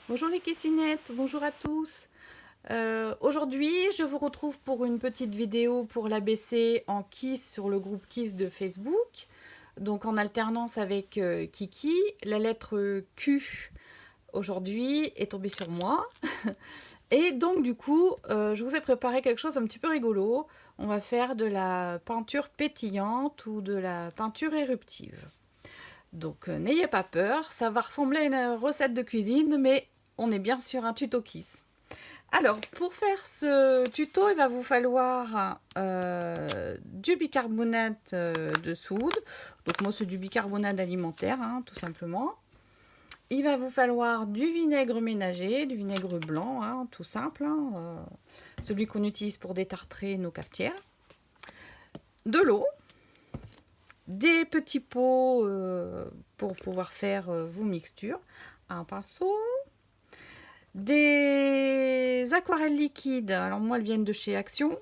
Bonjour les Kessinettes, bonjour à tous. Aujourd'hui, je vous retrouve pour une petite vidéo pour l'ABC en Kiss sur le groupe Kiss de Facebook. Donc en alternance avec Kiki, la lettre Q aujourd'hui est tombée sur moi. Et donc du coup, je vous ai préparé quelque chose un petit peu rigolo. On va faire de la peinture pétillante ou de la peinture éruptive. Donc n'ayez pas peur, ça va ressembler à une recette de cuisine, mais on est bien sur un tuto Kiss. Alors, pour faire ce tuto, il va vous falloir du bicarbonate de soude. Donc moi, c'est du bicarbonate alimentaire, hein, tout simplement. Il va vous falloir du vinaigre ménager, du vinaigre blanc, hein, tout simple. Hein, celui qu'on utilise pour détartrer nos cafetières. De l'eau. Des petits pots pour pouvoir faire vos mixtures. Un pinceau. Des aquarelles liquides, alors moi elles viennent de chez Action.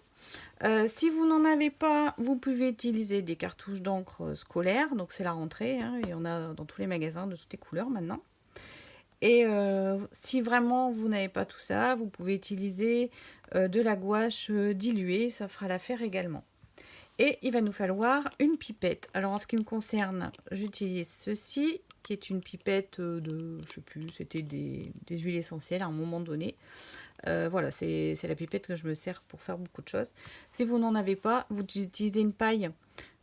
Si vous n'en avez pas, vous pouvez utiliser des cartouches d'encre scolaire, donc c'est la rentrée, hein, il y en a dans tous les magasins de toutes les couleurs maintenant. Et si vraiment vous n'avez pas tout ça, vous pouvez utiliser de la gouache diluée, ça fera l'affaire également. Et il va nous falloir une pipette. Alors en ce qui me concerne, j'utilise ceci, qui est une pipette de, je sais plus, c'était des huiles essentielles à un moment donné. Voilà, c'est la pipette que je me sers pour faire beaucoup de choses. Si vous n'en avez pas, vous utilisez une paille.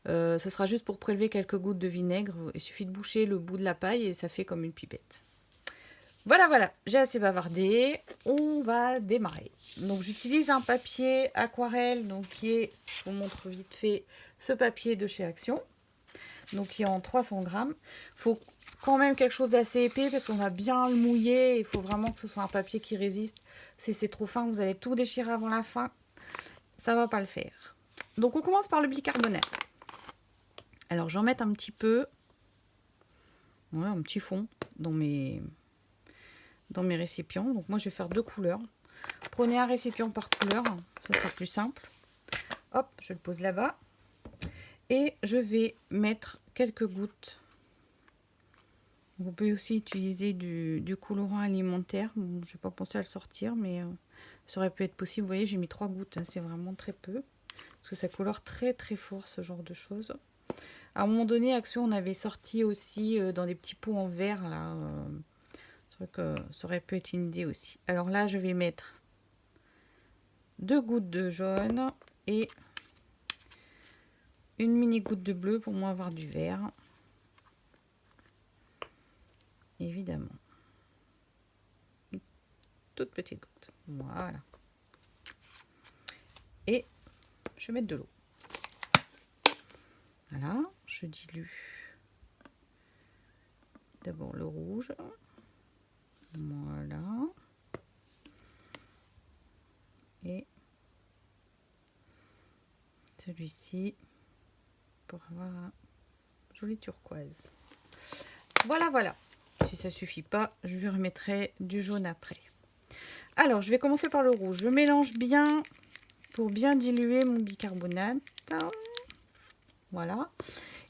Ce sera juste pour prélever quelques gouttes de vinaigre. Il suffit de boucher le bout de la paille et ça fait comme une pipette. Voilà, voilà, j'ai assez bavardé. On va démarrer. Donc j'utilise un papier aquarelle, donc qui est, je vous montre vite fait, ce papier de chez Action, donc qui est en 300 grammes. Il faut quand même quelque chose d'assez épais parce qu'on va bien le mouiller. Il faut vraiment que ce soit un papier qui résiste. Si c'est trop fin, vous allez tout déchirer avant la fin. Ça va pas le faire. Donc on commence par le bicarbonate. Alors j'en mets un petit peu, ouais, un petit fond dans mes récipients. Donc moi je vais faire 2 couleurs. Prenez un récipient par couleur, ça sera plus simple. Hop, je le pose là-bas. Et je vais mettre quelques gouttes. Vous pouvez aussi utiliser du colorant alimentaire. Bon, je n'ai pas pensé à le sortir, mais ça aurait pu être possible. Vous voyez, j'ai mis 3 gouttes, hein, c'est vraiment très peu. Parce que ça colore très très fort ce genre de choses. À un moment donné, Action, on avait sorti aussi dans des petits pots en verre. Là, c'est vrai que ça aurait pu être une idée aussi. Alors là, je vais mettre 2 gouttes de jaune et une mini goutte de bleu pour moins avoir du vert. Évidemment. Une toute petite goutte. Voilà. Et je vais mettre de l'eau. Voilà, je dilue d'abord le rouge. Voilà. Et celui-ci pour avoir un joli turquoise. Voilà, voilà. Si ça suffit pas, je remettrai du jaune après. Alors, je vais commencer par le rouge. Je mélange bien pour bien diluer mon bicarbonate. Voilà.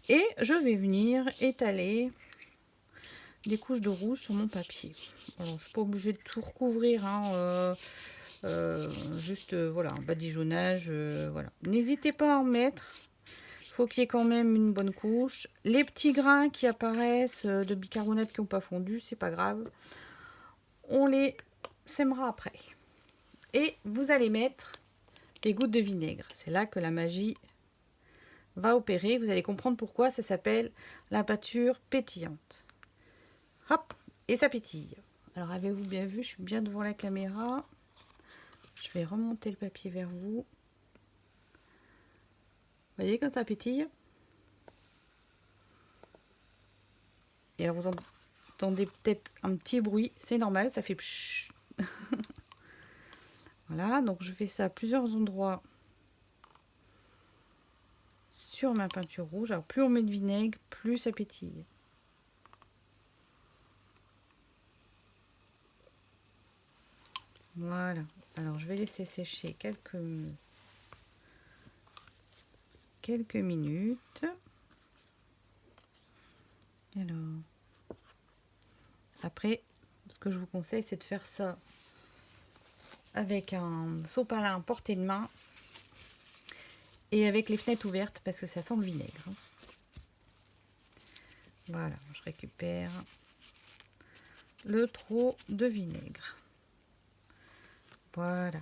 Et je vais venir étaler des couches de rouge sur mon papier. Alors, je ne suis pas obligée de tout recouvrir, hein, juste voilà, un badigeonnage. Voilà. N'hésitez pas à en mettre. Il faut qu'il y ait quand même une bonne couche. Les petits grains qui apparaissent de bicarbonate qui n'ont pas fondu, c'est pas grave. On les sèmera après. Et vous allez mettre des gouttes de vinaigre. C'est là que la magie va opérer. Vous allez comprendre pourquoi ça s'appelle la peinture pétillante. Hop, et ça pétille. Alors avez-vous bien vu, je suis bien devant la caméra. Je vais remonter le papier vers vous. Vous voyez quand ça pétille? Et alors vous entendez peut-être un petit bruit, c'est normal, ça fait pshhh. Voilà, donc je fais ça à plusieurs endroits sur ma peinture rouge. Alors plus on met de vinaigre, plus ça pétille. Voilà, alors je vais laisser sécher quelques minutes. Alors, après, Ce que je vous conseille, c'est de faire ça avec un sopalin à portée de main et avec les fenêtres ouvertes parce que ça sent le vinaigre. Voilà, je récupère le trop de vinaigre. Voilà.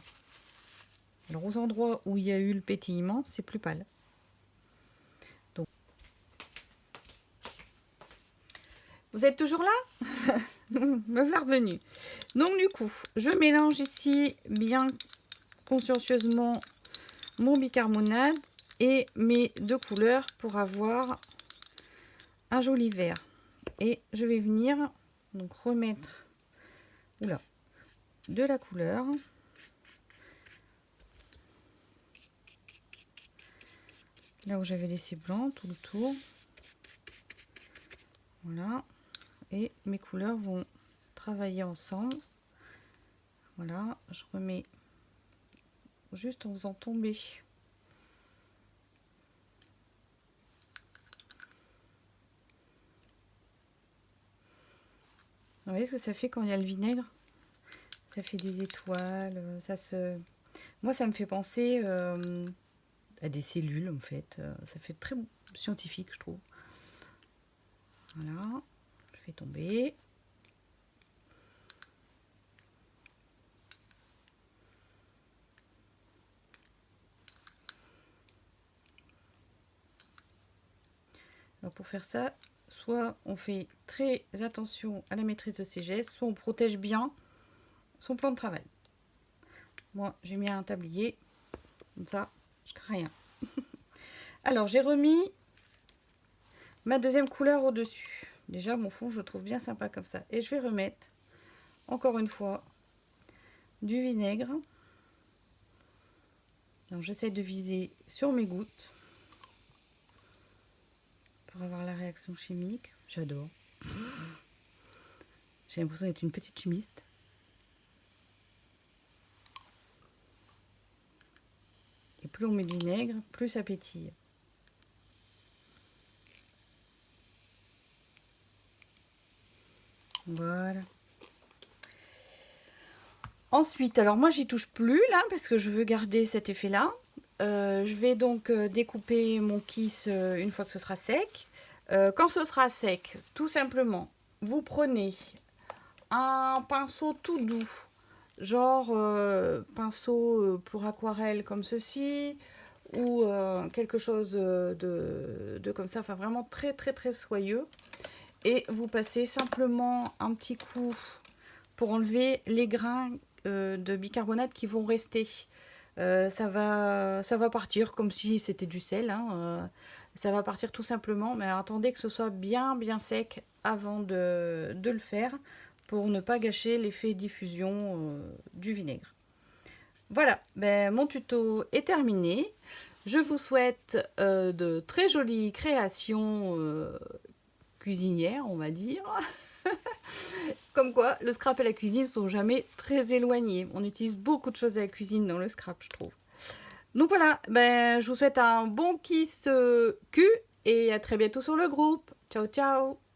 Alors aux endroits où il y a eu le pétillement, c'est plus pâle. Donc, vous êtes toujours là? Me voilà revenu. Donc du coup, je mélange ici bien consciencieusement mon bicarbonate et mes deux couleurs pour avoir un joli vert. Et je vais venir donc remettre de la couleur. Là où j'avais laissé blanc, tout le tour. Voilà. Et mes couleurs vont travailler ensemble. Voilà, je remets juste en faisant tomber. Vous voyez ce que ça fait quand il y a le vinaigre? Ça fait des étoiles, Moi, ça me fait penser à des cellules, en fait. Ça fait très scientifique, je trouve. Voilà, je fais tomber. Alors pour faire ça, soit on fait très attention à la maîtrise de ses gestes, soit on protège bien son plan de travail. Moi, j'ai mis un tablier, comme ça, je crains rien. Alors, j'ai remis ma deuxième couleur au-dessus. Déjà, mon fond, je le trouve bien sympa comme ça. Et je vais remettre, encore une fois, du vinaigre. Donc, j'essaie de viser sur mes gouttes pour avoir la réaction chimique. J'adore. J'ai l'impression d'être une petite chimiste. Et plus on met du vinaigre, plus ça pétille. Voilà. Ensuite, alors moi j'y touche plus là parce que je veux garder cet effet là. Je vais donc découper mon kiss une fois que ce sera sec. Quand ce sera sec, tout simplement, vous prenez un pinceau tout doux, genre pinceau pour aquarelle comme ceci, ou quelque chose de comme ça, enfin vraiment très très très soyeux. Et vous passez simplement un petit coup pour enlever les grains de bicarbonate qui vont rester. Ça va partir comme si c'était du sel. Hein, ça va partir tout simplement, mais attendez que ce soit bien bien sec avant de le faire pour ne pas gâcher l'effet diffusion du vinaigre. Voilà, ben, mon tuto est terminé. Je vous souhaite de très jolies créations cuisinières, on va dire. Comme quoi, le scrap et la cuisine sont jamais très éloignés. On utilise beaucoup de choses à la cuisine dans le scrap, je trouve. Donc voilà, ben, je vous souhaite un bon kiss cul et à très bientôt sur le groupe. Ciao, ciao!